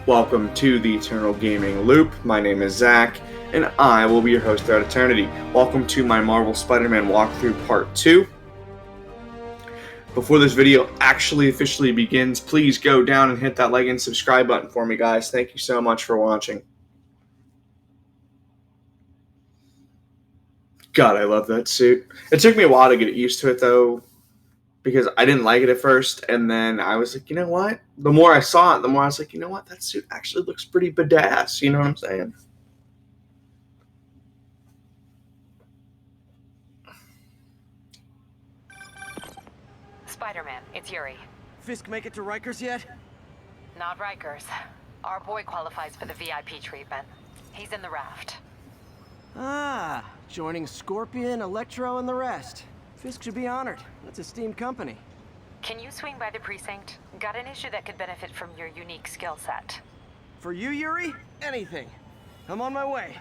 Welcome to the Eternal Gaming Loop. My name is Zach, and I will be your host throughout eternity. Welcome to my Marvel Spider-Man walkthrough part 2. Before this video actually officially begins, please go down and hit that like and subscribe button for me, guys. Thank you so much for watching. God, I love that suit. It took me a while to get used to it, though, because I didn't like it at first, and then I was like, you know what? The more I saw it, the more I was like, you know what? That suit actually looks pretty badass. You know what I'm saying? Spiderman, it's Yuri. Fisk make it to Rikers yet? Not Rikers. Our boy qualifies for the VIP treatment. He's in the raft. Ah, joining Scorpion, Electro, and the rest. Fisk should be honored. That's a steamed company. Can you swing by the precinct? Got an issue that could benefit from your unique skill set. For you, Yuri? Anything. I'm on my way.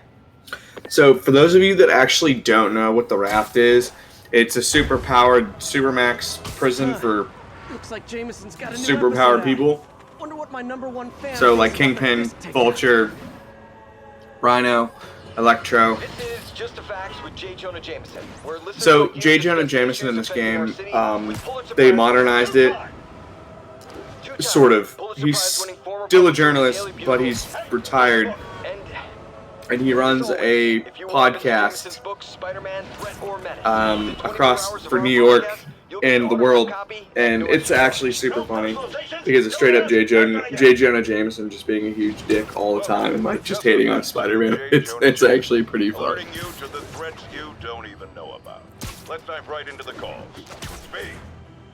So, for those of you that actually don't know what the raft is, it's a super-powered Supermax prison for Looks like Jameson's got a new super-powered episode people. out. Wonder what my #1 fan So, like thinks about the Kingpin, Fisk takeout. Vulture, Rhino, Electro. This is Just the Facts with J. Jonah Jameson. So, J. Jonah Jameson in this game, they modernized it, sort of. He's still a journalist, but he's retired, and he runs a podcast across for New York and the world, and it's actually super funny because it's straight up J. Jonah Jameson just being a huge dick all the time and like just hating on Spider-Man. It's actually pretty fun. Alerting you to the threats you don't even know about. Let's dive right into the calls. Speed.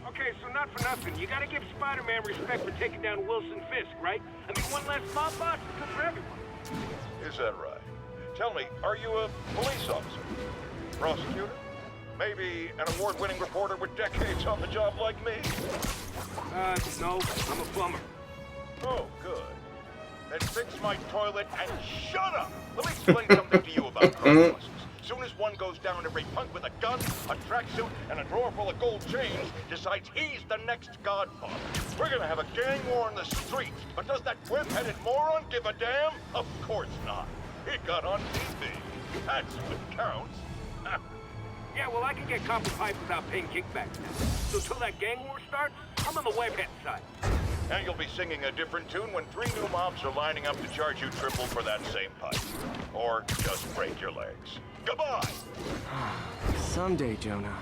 Okay, so not for nothing. You gotta give Spider-Man respect for taking down Wilson Fisk, right? I mean, one less mob boss is good for everyone. Is that right? Tell me, are you a police officer? Prosecutor? Maybe an award-winning reporter with decades on the job like me? No, I'm a plumber. Oh, good. Then fix my toilet and shut up! Let me explain something to you about car buses. Soon as one goes down, every punk with a gun, a tracksuit, and a drawer full of gold chains decides he's the next godfather. We're gonna have a gang war in the streets, but does that whip-headed moron give a damn? Of course not. He got on TV. That's what counts. Yeah, well, I can get copper pipe without paying kickbacks now. So till that gang war starts, I'm on the webhead side. And you'll be singing a different tune when 3 new mobs are lining up to charge you triple for that same pipe. Or just break your legs. Goodbye! Someday, Jonah,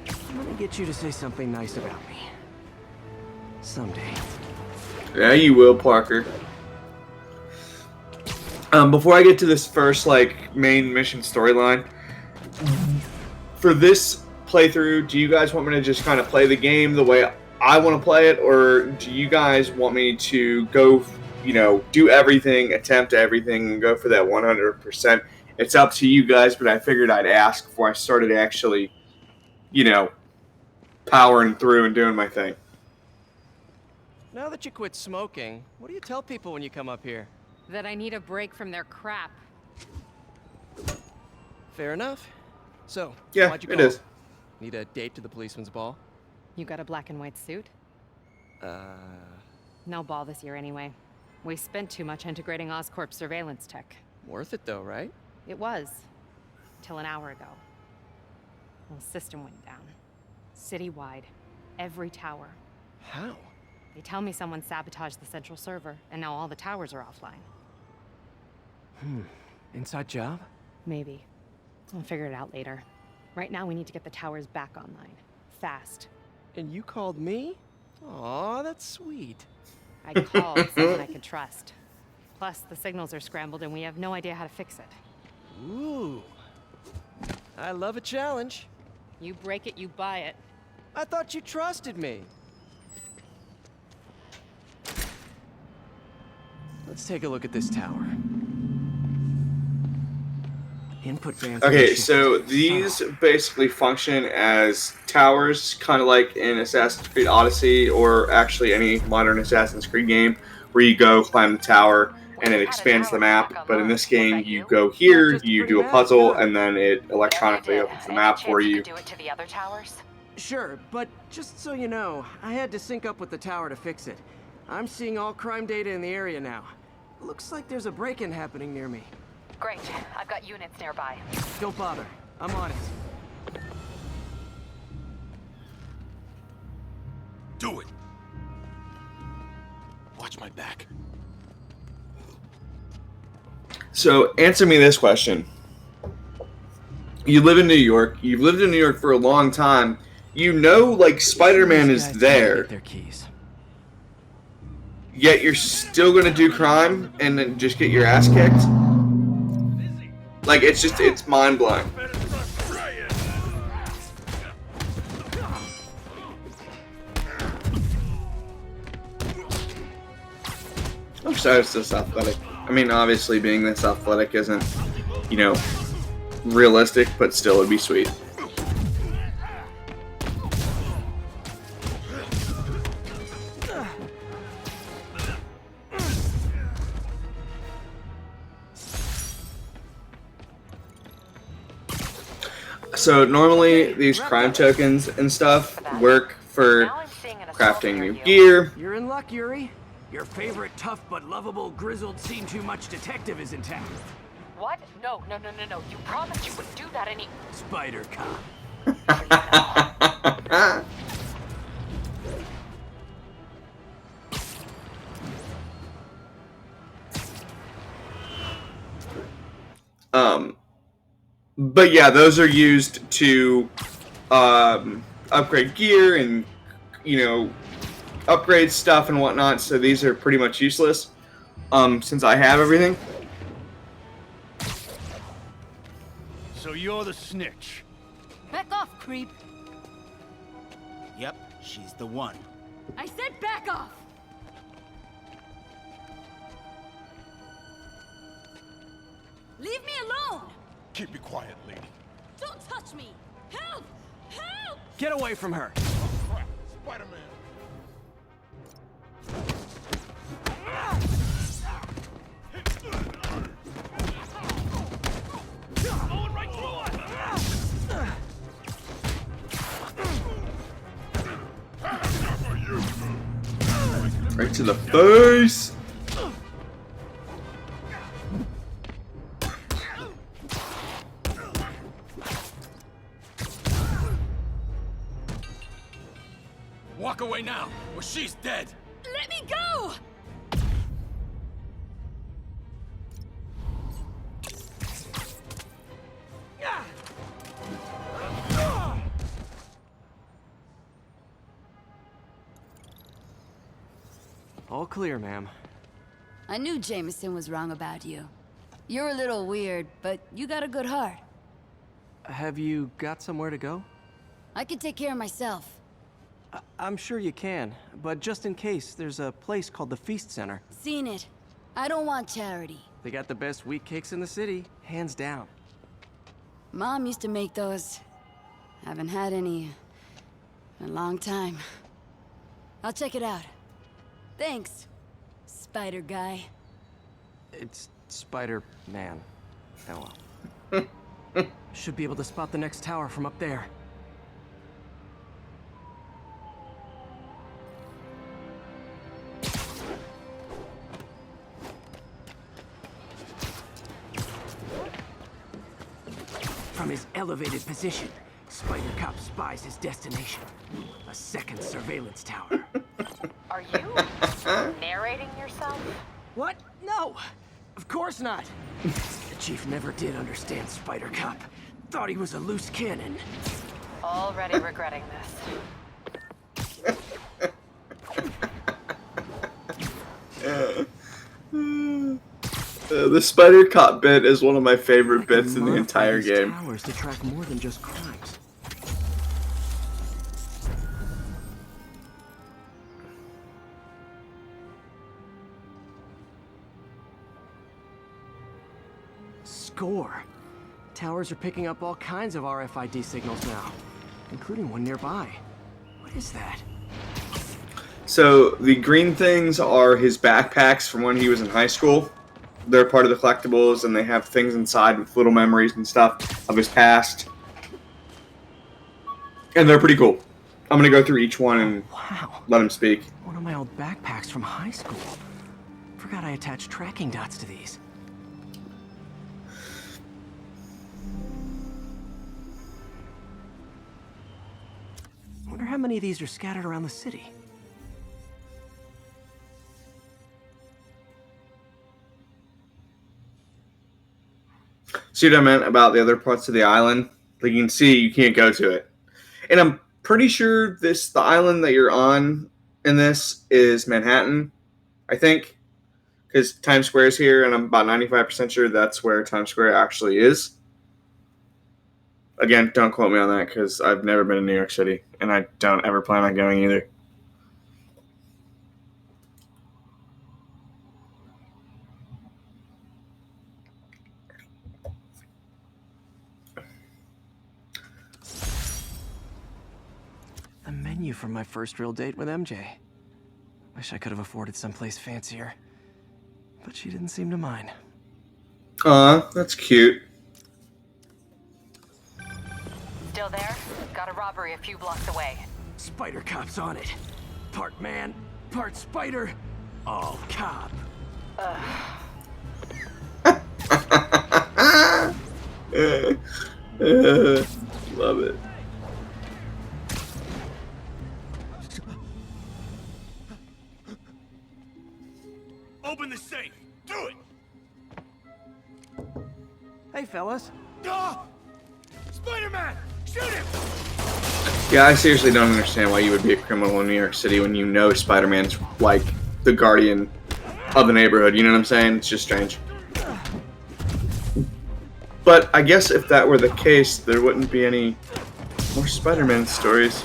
I'm gonna get you to say something nice about me. Someday. Yeah, you will, Parker. Before I get to this first main mission storyline, for this playthrough, do you guys want me to just kind of play the game the way I want to play it, or do you guys want me to go, do everything, attempt everything, and go for that 100%? It's up to you guys, but I figured I'd ask before I started actually, powering through and doing my thing. Now that you quit smoking, what do you tell people when you come up here? That I need a break from their crap. Fair enough. So, Yeah, why'd you it call? is. Need a date to the policeman's ball? You got a black and white suit? No ball this year anyway. We spent too much integrating Oscorp's surveillance tech. Worth it though, right? It was. Till an hour ago. The system went down. Citywide. Every tower. How? They tell me someone sabotaged the central server, and now all the towers are offline. Inside job? Maybe. I'll figure it out later. Right now, we need to get the towers back online. Fast. And you called me? Aw, that's sweet. I called someone I could trust. Plus, the signals are scrambled, and we have no idea how to fix it. Ooh. I love a challenge. You break it, you buy it. I thought you trusted me. Let's take a look at this tower. Input bands. Okay, so these basically function as towers, kind of like in Assassin's Creed Odyssey, or actually any modern Assassin's Creed game, where you go climb the tower and it expands the map. But in this game, you go here, you do a puzzle, and then it electronically opens the map for you. Do it to the other towers? Sure, but just so you know, I had to sync up with the tower to fix it. I'm seeing all crime data in the area now. Looks like there's a break-in happening near me. Great. I've got units nearby. Don't bother. I'm on it. Do it. Watch my back. So, answer me this question. You live in New York. You've lived in New York for a long time. You know, like, Spider-Man These is guys there. can't get their keys. Yet you're still gonna do crime and then just get your ass kicked? Like, it's mind-blowing. I'm sorry it's this athletic. I mean, obviously being this athletic isn't, you know, realistic, but still it'd be sweet. So normally these crime tokens and stuff work for Now I'm seeing an assault crafting near new you. gear. You're in luck, Yuri. Your favorite tough but lovable, grizzled, seen-too-much detective is intact. What? No. You promised you wouldn't do that any... Spider Cop. But yeah, those are used to upgrade gear and, you know, upgrade stuff and whatnot. So these are pretty much useless since I have everything. So you're the snitch. Back off, creep. Yep, she's the one. I said back off! Leave me alone! Keep me quiet, lady. Don't touch me! Help! Help! Get away from her. Crap, Spider-Man. Going right through it! Right to the face. Walk away now, or she's dead. Let me go! All clear, ma'am. I knew Jameson was wrong about you. You're a little weird, but you got a good heart. Have you got somewhere to go? I can take care of myself. I'm sure you can, but just in case, there's a place called the Feast Center. Seen it. I don't want charity. They got the best wheat cakes in the city, hands down. Mom used to make those. Haven't had any in a long time. I'll check it out. Thanks, Spider Guy. It's Spider-Man. Oh well. Should be able to spot the next tower from up there. From his elevated position, Spider Cop spies his destination. A second surveillance tower. Are you narrating yourself? What? No! Of course not! The chief never did understand Spider Cop. Thought he was a loose cannon. Already regretting this. The Spider Cop bit is one of my favorite bits in the entire game. Towers to track more than just crimes. Score. Towers are picking up all kinds of RFID signals now, including one nearby. What is that? So the green things are his backpacks from when he was in high school. They're part of the collectibles, and they have things inside with little memories and stuff of his past. And they're pretty cool. I'm gonna go through each one and Wow. let him speak. One of my old backpacks from high school. Forgot I attached tracking dots to these. Wonder how many of these are scattered around the city. See what I meant about the other parts of the island? Like you can see, you can't go to it. And I'm pretty sure the island that you're on in this is Manhattan, I think, because Times Square is here, and I'm about 95% sure that's where Times Square actually is. Again, don't quote me on that because I've never been in New York City, and I don't ever plan on going either. The menu from my first real date with MJ. Wish I could have afforded someplace fancier. But she didn't seem to mind. Aw, that's cute. Still there? Got a robbery a few blocks away. Spider Cop's on it. Part man, part spider, all cop. Love it. Open the safe! Do it! Hey, fellas. Ah! Spider-Man! Shoot him! Yeah, I seriously don't understand why you would be a criminal in New York City when you know Spider-Man's like the guardian of the neighborhood. You know what I'm saying? It's just strange. But I guess if that were the case, there wouldn't be any more Spider-Man stories.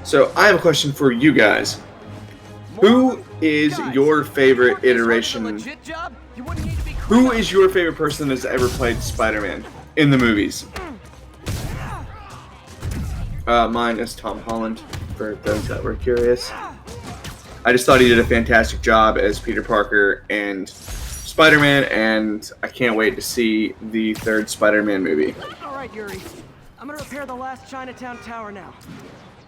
So I have a question for you guys. Who is your favorite iteration? Who is your favorite person that's ever played Spider-Man in the movies? Mine is Tom Holland, for those that were curious. I just thought he did a fantastic job as Peter Parker and Spider-Man, and I can't wait to see the third Spider-Man movie. All right, Yuri. I'm gonna repair the last Chinatown tower now.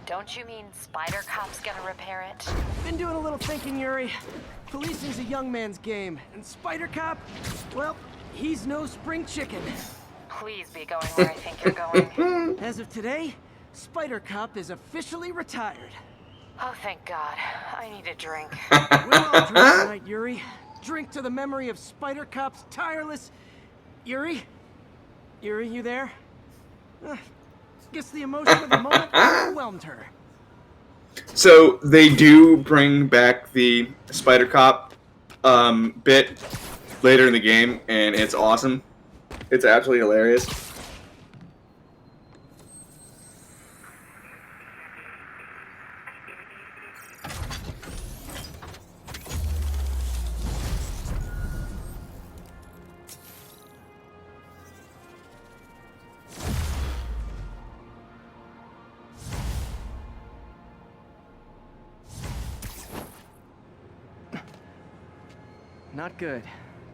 Don't you mean Spider Cop's gonna repair it? Been doing a little thinking, Yuri. Policing's a young man's game, and Spider Cop, well, he's no spring chicken. Please be going where I think you're going. As of today, Spider Cop is officially retired. Oh, thank God. I need a drink. We'll all drink tonight, Yuri. Drink to the memory of Spider Cop's tireless... Yuri? Yuri, you there? Guess the emotion of the moment overwhelmed her. So they do bring back the Spider Cop bit later in the game, and it's awesome. It's absolutely hilarious. Not good.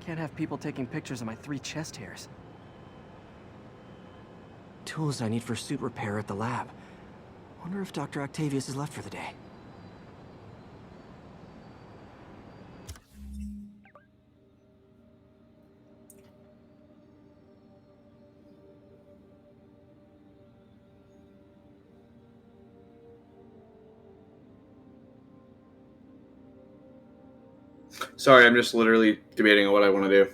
Can't have people taking pictures of my 3 chest hairs. Tools I need for suit repair at the lab. Wonder if Dr. Octavius has left for the day. Sorry, I'm just literally debating on what I want to do.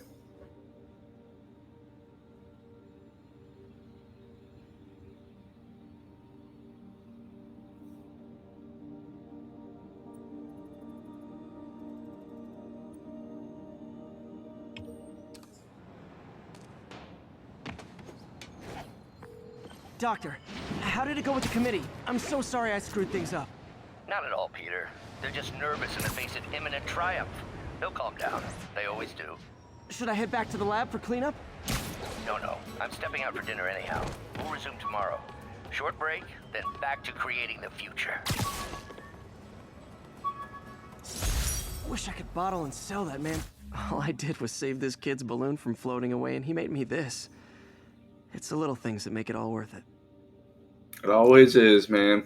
Doctor, how did it go with the committee? I'm so sorry I screwed things up. Not at all, Peter. They're just nervous in the face of imminent triumph. They'll calm down. They always do. Should I head back to the lab for cleanup? No. I'm stepping out for dinner anyhow. We'll resume tomorrow. Short break, then back to creating the future. Wish I could bottle and sell that, man. All I did was save this kid's balloon from floating away, and he made me this. It's the little things that make it all worth it. It always is, man.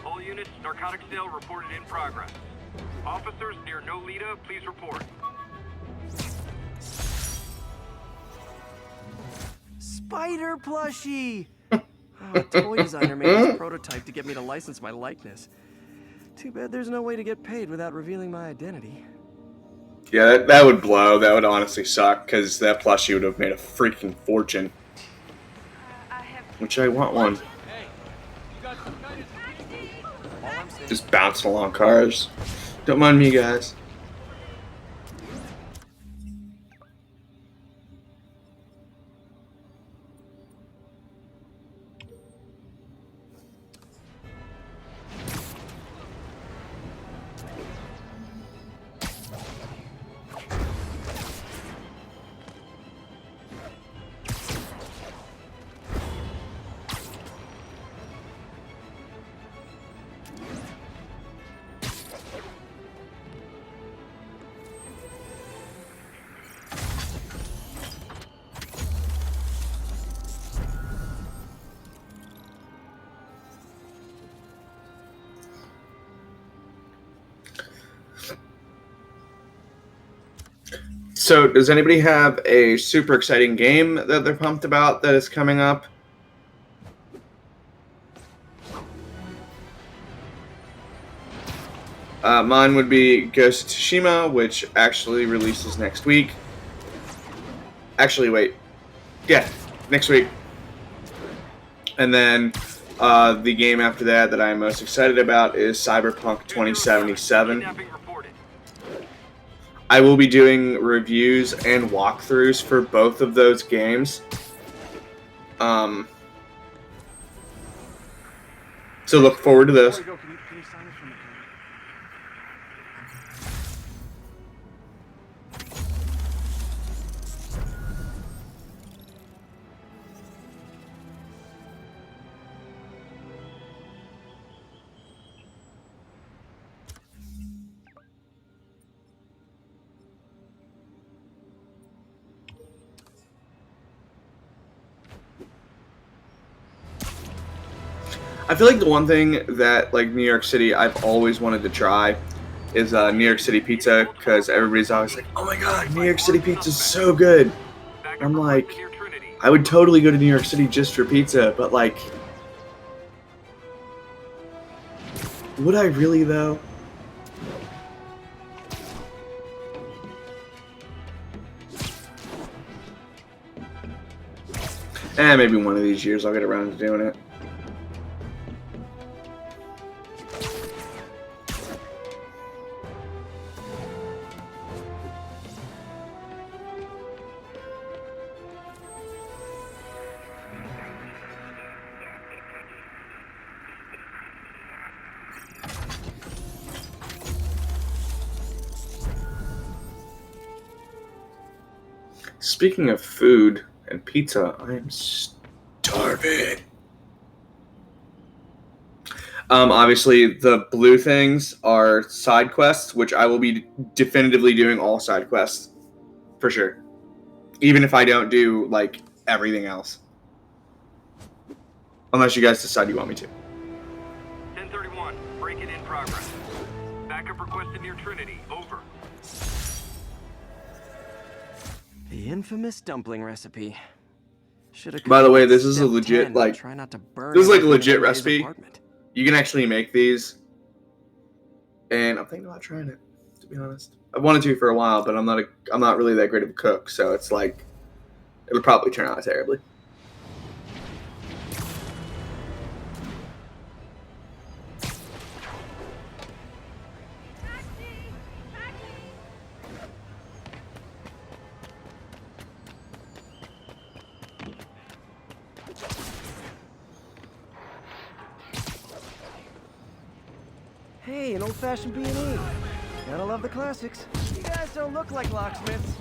All units, narcotic sale reported in progress. Officers near Nolita, please report. Spider plushie! Oh, a toy designer made this prototype to get me to license my likeness. Too bad there's no way to get paid without revealing my identity. Yeah, that would blow. That would honestly suck, because that plushie would have made a freaking fortune. Which I want one. Just bouncing along cars. Don't mind me, guys. So, does anybody have a super exciting game that they're pumped about that is coming up? Mine would be Ghost of Tsushima, which actually releases next week. Actually, wait. Yeah, next week. And then the game after that I'm most excited about is Cyberpunk 2077. I will be doing reviews and walkthroughs for both of those games. So look forward to those. I feel like the one thing that, like, New York City, I've always wanted to try is New York City pizza, because everybody's always like, oh my god, New York City pizza is so good. I'm like, I would totally go to New York City just for pizza, but, like, would I really, though? Maybe one of these years I'll get around to doing it. Speaking of food and pizza, I am starving. Obviously, the blue things are side quests, which I will be definitively doing all side quests. For sure. Even if I don't do, like, everything else. Unless you guys decide you want me to. 1031, break-in in progress. Backup requested near Trinity, over. The infamous dumpling recipe. By the way, this is a legit, like, try not to burn this is like a legit everything in his recipe. apartment. You can actually make these, and I'm thinking about trying it, to be honest. I've wanted to for a while, but I'm not really that great of a cook, so it's like, it'll probably turn out terribly. Hey, an old-fashioned B&E. Gotta love the classics. You guys don't look like locksmiths.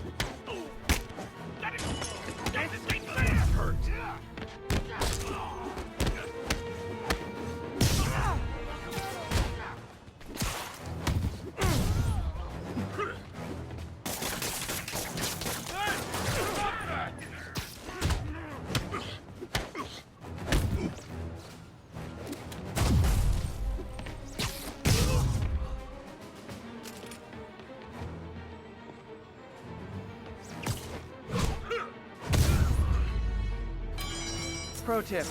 Pro tip,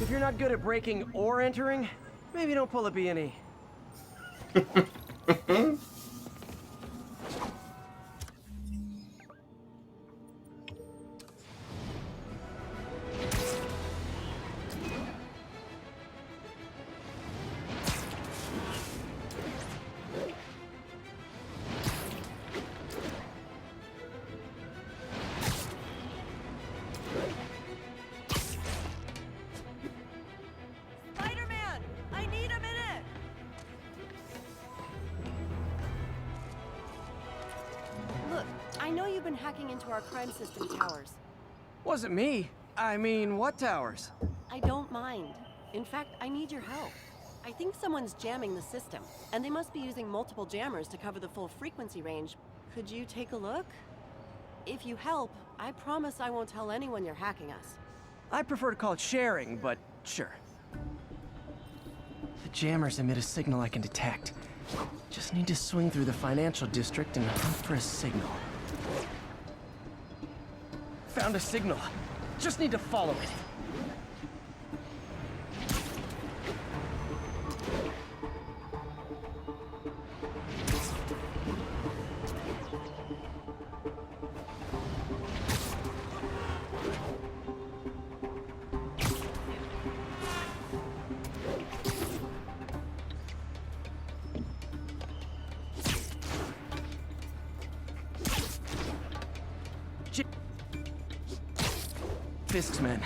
if you're not good at breaking or entering, maybe don't pull a B&E. Spider-Man! I need a minute! Look, I know you've been hacking into our crime system towers. Wasn't me. I mean, what towers? I don't mind. In fact, I need your help. I think someone's jamming the system, and they must be using multiple jammers to cover the full frequency range. Could you take a look? If you help, I promise I won't tell anyone you're hacking us. I prefer to call it sharing, but sure. The jammers emit a signal I can detect. Just need to swing through the financial district and hunt for a signal. Found a signal. Just need to follow it. Fisk's men.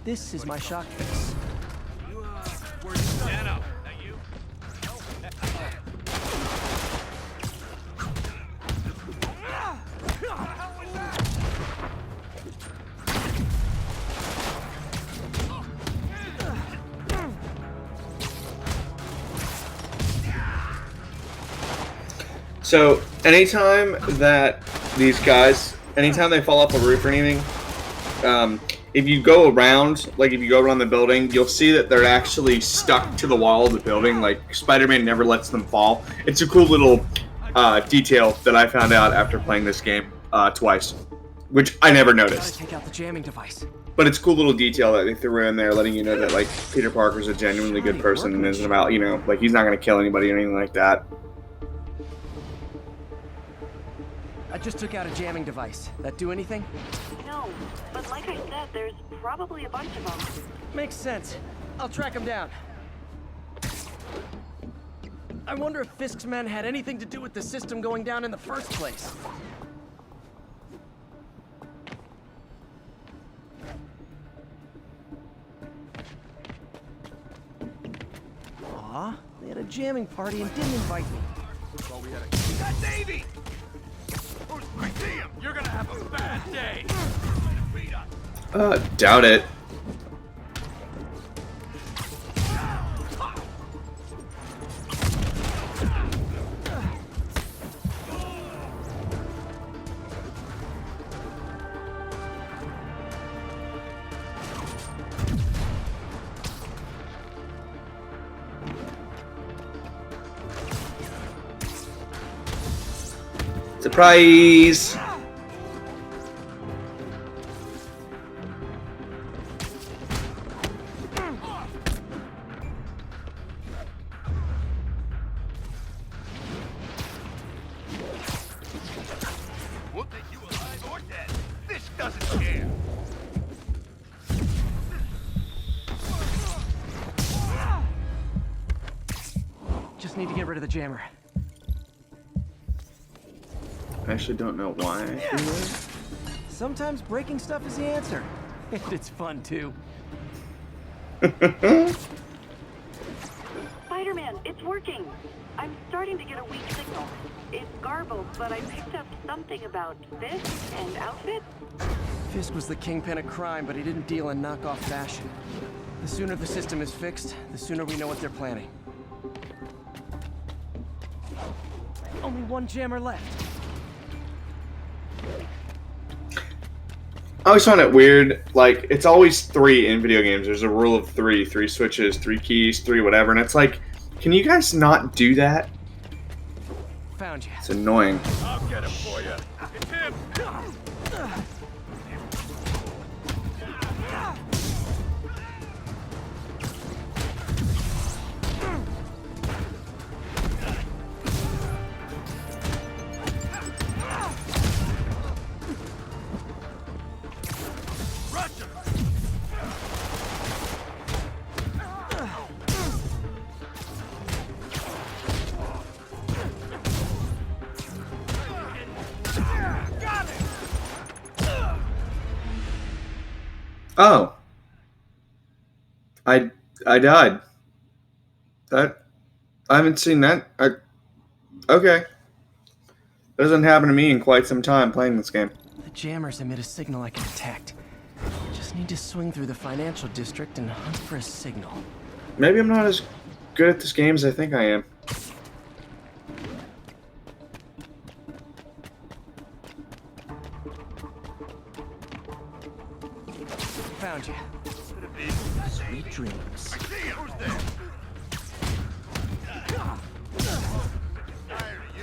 This is my shock face. So, anytime that these guys, anytime they fall off a roof or anything, if you go around, like if you go around the building, you'll see that they're actually stuck to the wall of the building. Like, Spider-Man never lets them fall. It's a cool little detail that I found out after playing this game twice, which I never noticed. Take out the jamming device. But it's a cool little detail that they threw in there, letting you know that, like, Peter Parker's a genuinely good person and isn't about, you know, like, he's not going to kill anybody or anything like that. I just took out a jamming device. That do anything? No, but like I said, there's probably a bunch of them. Makes sense. I'll track them down. I wonder if Fisk's men had anything to do with the system going down in the first place. Aw, they had a jamming party and didn't invite me. Well, we had a... That's Davey! I see him! You're gonna have a bad day! Doubt it. Surprise! We'll take you alive or dead. This doesn't care. Just need to get rid of the jammer. I actually don't know why. Sometimes breaking stuff is the answer. And it's fun, too. Spider-Man, it's working. I'm starting to get a weak signal. It's garbled, but I picked up something about Fisk and outfit. Fisk was the kingpin of crime, but he didn't deal in knockoff fashion. The sooner the system is fixed, the sooner we know what they're planning. Only one jammer left. I always find it weird, like, it's always 3 in video games. There's a rule of 3, 3 switches, 3 keys, 3 whatever, and it's like, can you guys not do that? Found you. It's annoying. I'll get him for you. It's him. Oh. I died. That I haven't seen that. Okay. Doesn't happen to me in quite some time playing this game. The jammers emit a signal I can detect. Just need to swing through the financial district and hunt for a signal. Maybe I'm not as good at this game as I think I am. Found you. Sweet dreams. I see him. Who's there? Tired of you.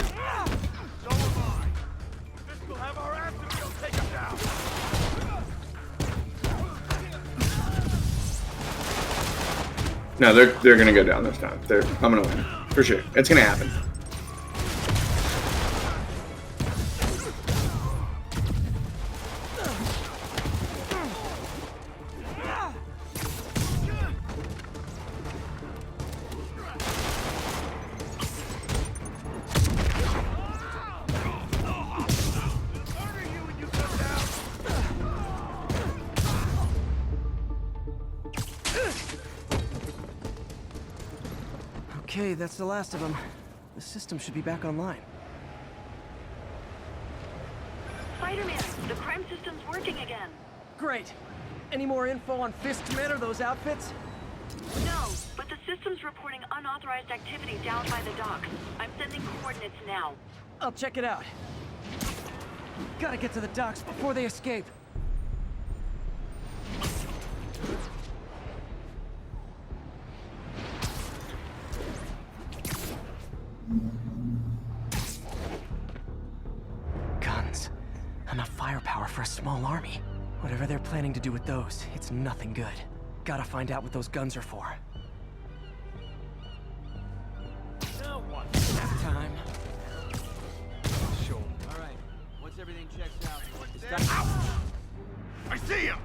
So am I. This will have our ass and we'll take him down. No, they're gonna go down this time. I'm gonna win for sure. It's gonna happen. Okay, that's the last of them. The system should be back online. Spider-Man, the crime system's working again. Great. Any more info on Fisk's men or those outfits? No, but the system's reporting unauthorized activity down by the docks. I'm sending coordinates now. I'll check it out. Gotta get to the docks before they escape. Guns. Enough firepower for a small army. Whatever they're planning to do with those, it's nothing good. Gotta find out what those guns are for. Now what? Time. Sure. All right. Once everything checks out, it's There. time. Ow! I see him.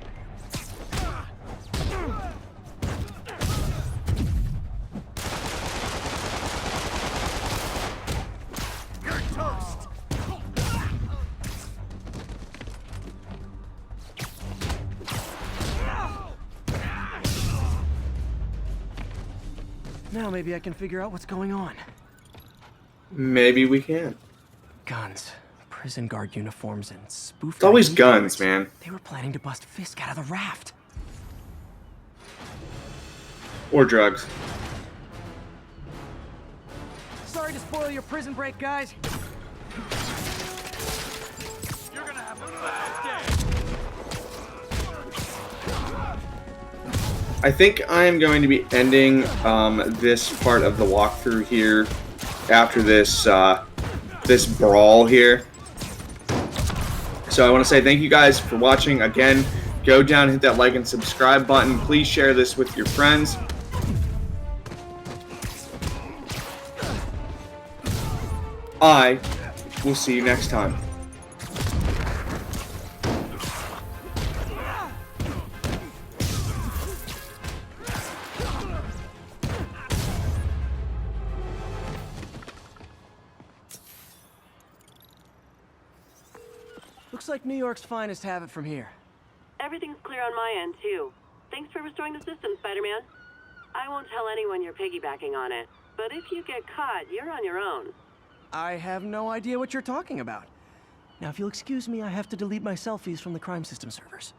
You're toast. Now maybe I can figure out what's going on. Maybe we can. Guns, prison guard uniforms, and spoofed. It's always ID guns, cards. man. They were planning to bust Fisk out of the raft. Or drugs. Sorry to spoil your prison break, guys. You're gonna have a bad day. I think I am going to be ending this part of the walkthrough here after this this brawl here. So I want to say thank you guys for watching. Again, go down, hit that like and subscribe button. Please share this with your friends. I will see you next time. Looks like New York's finest have it from here. Everything's clear on my end, too. Thanks for restoring the system, Spider-Man. I won't tell anyone you're piggybacking on it. but if you get caught, you're on your own. I have no idea what you're talking about. Now, if you'll excuse me, I have to delete my selfies from the crime system servers.